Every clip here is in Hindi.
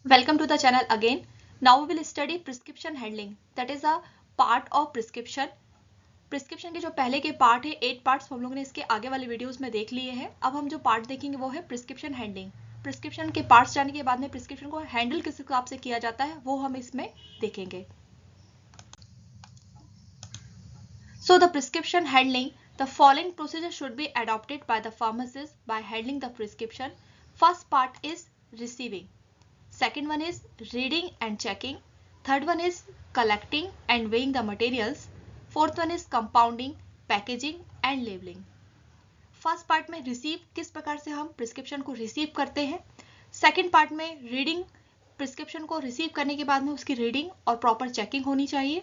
Welcome to the channel again. Now we will study prescription handling. That is a part of prescription. Prescription के जो पहले के पार्ट है 8 पार्ट्स हम लोगों ने इसके आगे वाले वीडियोस में देख लिए हैं. अब हम जो पार्ट देखेंगे वो है प्रिस्क्रिप्शन हैंडलिंग. प्रिस्क्रिप्शन के पार्ट्स जानने के बाद में प्रिस्क्रिप्शन को हैंडल किस हिसाब से किया जाता है वो हम इसमें देखेंगे. So the prescription handling, the following procedure should be adopted by the pharmacist by handling the prescription. First part is receiving. Second one is reading and checking. Third one is collecting and weighing the materials. Fourth one is compounding, packaging and labeling. First part में रिसीव, किस प्रकार से हम प्रिस्क्रिप्शन को रिसीव करते हैं. सेकंड पार्ट में रीडिंग, प्रिस्क्रिप्शन को रिसीव करने के बाद में उसकी रीडिंग और प्रॉपर चेकिंग होनी चाहिए.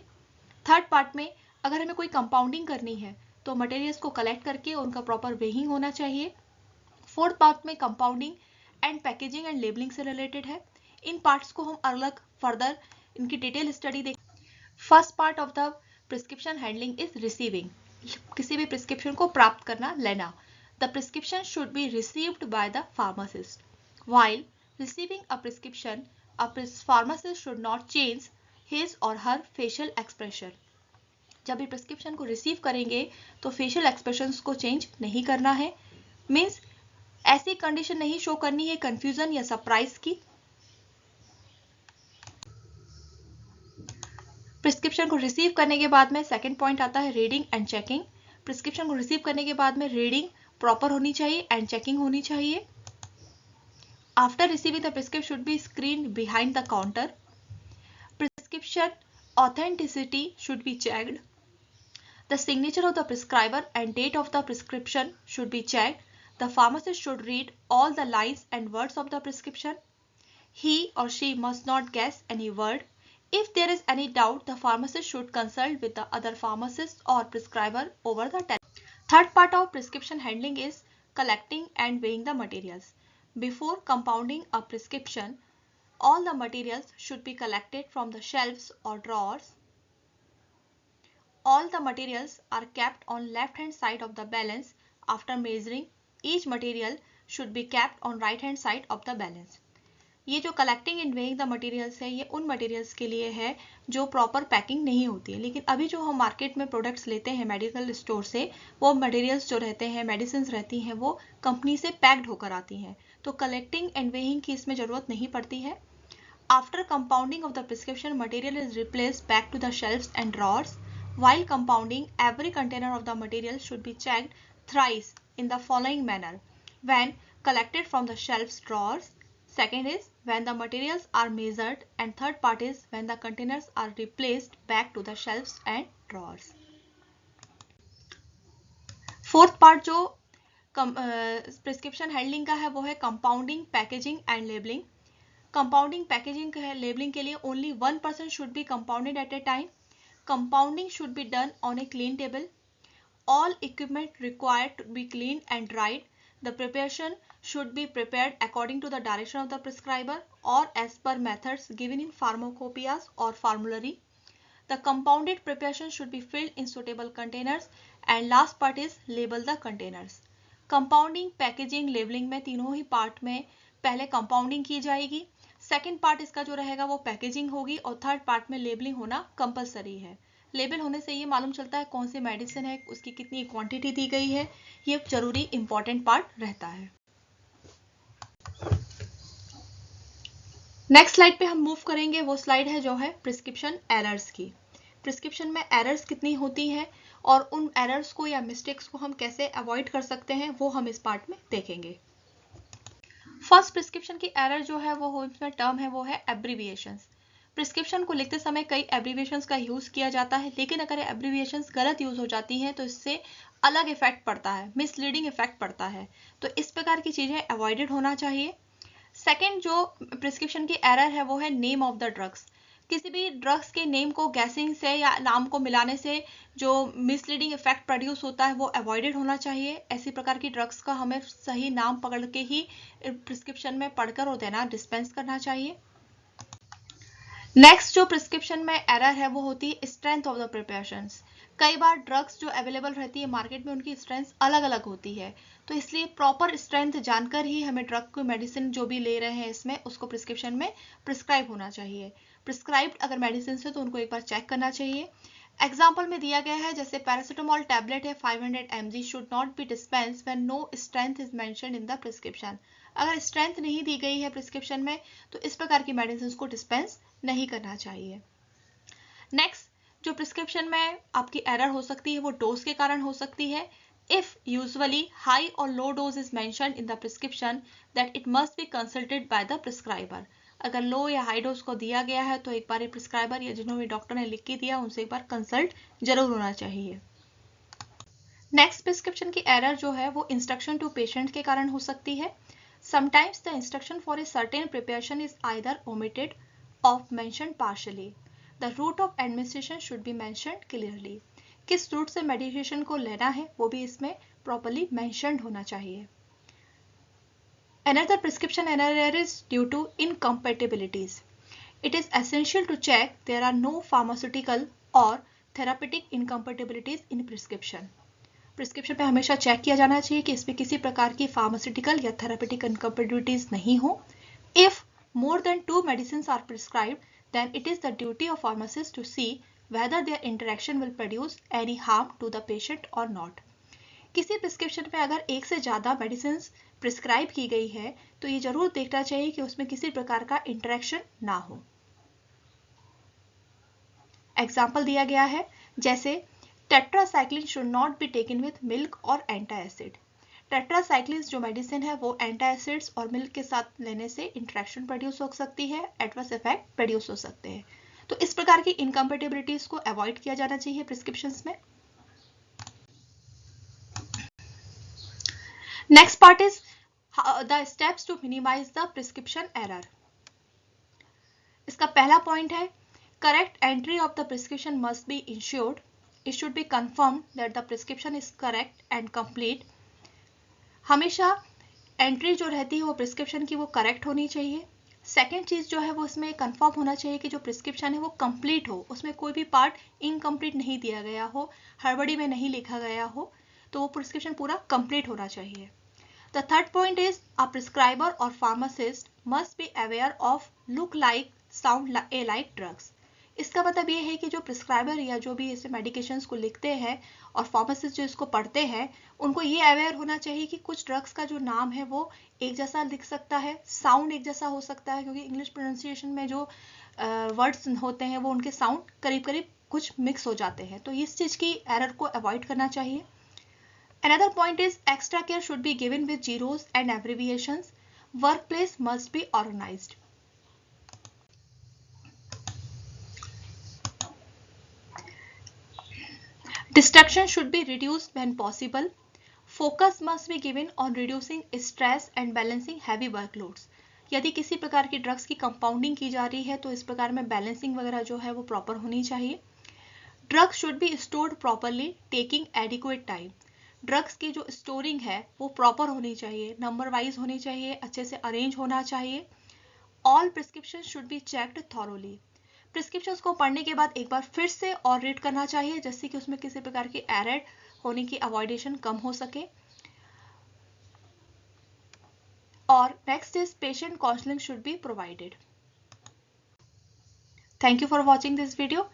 थर्ड पार्ट में अगर हमें कोई कंपाउंडिंग करनी है तो मटेरियल्स को कलेक्ट करके उनका प्रॉपर वेइंग होना चाहिए. फोर्थ पार्ट में compounding and packaging and labelling से रिलेटेड है. इन पार्ट्स को हम अलग फर्दर इनकी डिटेल स्टडी देखें. First part of the prescription handling is receiving, किसी भी प्रिस्क्रिप्शन को प्राप्त करना, लेना. The prescription should be received by the pharmacist. While receiving a prescription, a pharmacist should not change his और हर फेशियल एक्सप्रेशन. जब भी प्रिस्क्रिप्शन को रिसीव करेंगे तो फेशियल एक्सप्रेशंस को चेंज नहीं करना है. मींस ऐसी कंडीशन नहीं शो करनी है कंफ्यूजन या सरप्राइज की. प्रिस्क्रिप्शन को रिसीव करने के बाद में सेकंड पॉइंट आता है रीडिंग एंड चेकिंग. प्रिस्क्रिप्शन को रिसीव करने के बाद में रीडिंग प्रॉपर होनी चाहिए एंड चेकिंग होनी चाहिए. After receiving the prescription should be screen behind the counter. Prescription authenticity should be checked. The signature of the prescriber and date of the prescription should be checked. The pharmacist should read all the lines and words of the prescription. He or she must not guess any word. If there is any doubt, the pharmacist should consult with the other pharmacist or prescriber over the telephone. Third part of prescription handling is collecting and weighing the materials. Before compounding a prescription, all the materials should be collected from the shelves or drawers. All the materials are kept on left hand side of the balance. After measuring, each material should be kept on right hand side of the balance. ये जो collecting and weighing the materials है ये उन मटेरियल्स के लिए है जो प्रॉपर पैकिंग नहीं होती है. लेकिन अभी जो हम मार्केट में प्रोडक्ट्स लेते हैं मेडिकल स्टोर से, वो मटेरियल्स जो रहते हैं, मेडिसिन रहती हैं, वो कंपनी से पैक्ड होकर आती हैं. तो कलेक्टिंग एंड वेइंग की इसमें जरूरत नहीं पड़ती है. After compounding of the prescription, material is replaced back to the shelves and drawers. While compounding, every container of the material should be checked thrice in the following manner. When collected from the shelves drawers. Second is when the materials are measured, and third part is when the containers are replaced back to the shelves and drawers. Fourth part जो prescription handling का है वो है compounding, packaging and labeling. Compounding, packaging है, लेबलिंग के लिए only 1% should be compounded at a time. Compounding should be done on a clean table. All equipment required to be clean and dried. The preparation should be prepared according to the direction of the prescriber और as per methods given in pharmacopoeias और formulary. The compounded preparation should be filled in suitable containers. And last part is label the containers. Compounding, packaging, labelling में तीनों ही पार्ट में पहले कंपाउंडिंग की जाएगी. सेकेंड पार्ट इसका जो रहेगा वो पैकेजिंग होगी और थर्ड पार्ट में लेबलिंग होना कंपलसरी है. लेबल होने से ये मालूम चलता है कौन सी मेडिसिन है, उसकी कितनी क्वांटिटी दी गई है. ये जरूरी इंपॉर्टेंट पार्ट रहता है. नेक्स्ट स्लाइड पे हम मूव करेंगे. वो स्लाइड है जो है प्रिस्क्रिप्शन एरर्स की. प्रिस्क्रिप्शन में एरर्स कितनी होती हैं और उन एरर्स को या मिस्टेक्स को हम कैसे अवॉइड कर सकते हैं वो हम इस पार्ट में देखेंगे. फर्स्ट प्रिस्क्रिप्शन की एरर जो है वो इसमें टर्म है वो है एब्रीविएशंस. प्रिस्क्रिप्शन को लिखते समय कई एब्रीविएशंस का यूज किया जाता है, लेकिन अगर एब्रीविएशंस गलत यूज हो जाती हैं तो इससे अलग इफेक्ट पड़ता है, मिसलीडिंग इफेक्ट पड़ता है. तो इस प्रकार की चीजें अवॉइडेड होना चाहिए. सेकेंड जो प्रिस्क्रिप्शन की एरर है वो है नेम ऑफ द ड्रग्स. किसी भी ड्रग्स के नेम को गैसिंग से या नाम को मिलाने से जो मिसलीडिंग इफेक्ट प्रोड्यूस होता है वो अवॉइडेड होना चाहिए. ऐसी प्रकार की ड्रग्स का हमें सही नाम पकड़ के ही प्रिस्क्रिप्शन में पढ़कर और देना, डिस्पेंस करना चाहिए. नेक्स्ट जो प्रिस्क्रिप्शन में एरर है वो होती है स्ट्रेंथ ऑफ द प्रिपरेशंस. कई बार ड्रग्स जो अवेलेबल रहती है मार्केट में उनकी स्ट्रेंथ अलग अलग होती है, तो इसलिए प्रॉपर स्ट्रेंथ जानकर ही हमें ड्रग को मेडिसिन जो भी ले रहे हैं इसमें उसको प्रिस्क्रिप्शन में प्रिस्क्राइब होना चाहिए। प्रिस्क्राइब्ड अगर मेडिसिन है तो उनको एक बार चेक करना चाहिए। एग्जाम्पल में दिया गया है जैसे पैरासिटामोल टैबलेट है 500 mg should not be dispense when no strength is mentioned in the prescription. अगर स्ट्रेंथ नहीं दी गई है प्रिस्क्रिप्शन में तो इस प्रकार की मेडिसिन को डिस्पेंस नहीं करना चाहिए। नेक्स्ट, जो प्रिस्क्रिप्शन में आपकी एरर हो सकती है वो डोज के कारण हो सकती है। इफ यूजुअली हाई और low dose is mentioned in the prescription that it must be consulted by the prescriber. अगर लो या हाई डोज को दिया गया है तो एक बार प्रिस्क्राइबर या जिन्होंने डॉक्टर ने लिख के दिया उनसे एक बार कंसल्ट जरूर होना चाहिए। नेक्स्ट, प्रिस्क्रिप्शन की एरर जो है वो इंस्ट्रक्शन टू पेशेंट के कारण हो सकती है। Sometimes the instruction for a certain preparation is either omitted or mentioned partially. The route of administration should be mentioned clearly. किस रूट से मेडिकेशन को लेना है वो भी इसमें प्रॉपर्ली मेंशन्ड होना चाहिए। Another prescription error is due to incompatibilities. It is essential to check there are no pharmaceutical or therapeutic incompatibilities in prescription. Prescription पे हमेशा चेक किया जाना चाहिए कि इसमें किसी प्रकार की फार्मास्यूटिकल या थेरापेटिक इनकम्पेटिबिलिटीज नहीं हो। If more than 2 medicines are prescribed, then it is the duty of pharmacist to see whether their interaction will produce any harm to the patient or not. किसी प्रिस्क्रिप्शन में अगर एक से ज़्यादा मेडिसिन प्रिस्क्राइब की गई है तो ये जरूर देखना चाहिए कि उसमें किसी प्रकार का इंटरेक्शन ना हो। एग्जाम्पल दिया गया है जैसे tetracycline should not be taken with milk और एंटाएसिड। टेट्रासाइक्लिन जो मेडिसिन है वो एंटाएसिड्स और मिल्क के साथ लेने से इंटरेक्शन प्रोड्यूस हो सकती है, एडवर्स इफेक्ट प्रोड्यूस हो सकते हैं। तो इस प्रकार की इनकम्पेटिबिलिटीज को अवॉइड किया जाना चाहिए प्रिस्क्रिप्शंस में। Next part is the steps to minimize the prescription error. इसका पहला पॉइंट है correct entry of the prescription must be ensured. It should be confirmed that the prescription is correct and complete. हमेशा एंट्री जो रहती है वो प्रिस्क्रिप्शन की वो करेक्ट होनी चाहिए। सेकेंड चीज जो है वो इसमें कंफर्म होना चाहिए कि जो प्रिस्क्रिप्शन है वो कंप्लीट हो, उसमें कोई भी पार्ट इनकम्प्लीट नहीं दिया गया हो, हड़बड़ी में नहीं लिखा गया हो, तो वो प्रिस्क्रिप्शन पूरा कंप्लीट होना चाहिए। The third point is a prescriber और pharmacist must be aware of look like sound alike drugs. इसका मतलब ये है कि जो प्रिस्क्राइबर या जो भी इसे मेडिकेशंस को लिखते हैं और फार्मासिस्ट जो इसको पढ़ते हैं उनको ये अवेयर होना चाहिए कि कुछ ड्रग्स का जो नाम है वो एक जैसा लिख सकता है, साउंड एक जैसा हो सकता है, क्योंकि इंग्लिश प्रोनाउंसिएशन में जो वर्ड्स होते हैं वो उनके साउंड करीब करीब कुछ मिक्स हो जाते हैं, तो इस चीज की एरर को अवॉइड करना चाहिए। Another point is extra care should be given with zeros and abbreviations. Workplace must be organized. Distraction should be reduced when possible. Focus must be given on reducing stress and balancing heavy workloads. यदि किसी प्रकार की ड्रग्स की कंपाउंडिंग की जा रही है तो इस प्रकार में बैलेंसिंग वगैरह जो है वो प्रॉपर होनी चाहिए। Drugs should be stored properly taking adequate time. Drugs की जो स्टोरिंग है वो प्रॉपर होनी चाहिए, नंबर वाइज होनी चाहिए, अच्छे से अरेंज होना चाहिए। All prescription should be checked thoroughly. Prescriptions को पढ़ने के बाद एक बार फिर से और रीड करना चाहिए जिससे कि उसमें किसी प्रकार की एरर होने की अवॉइडेशन कम हो सके। और next is patient counselling should be provided. Thank you for watching this video.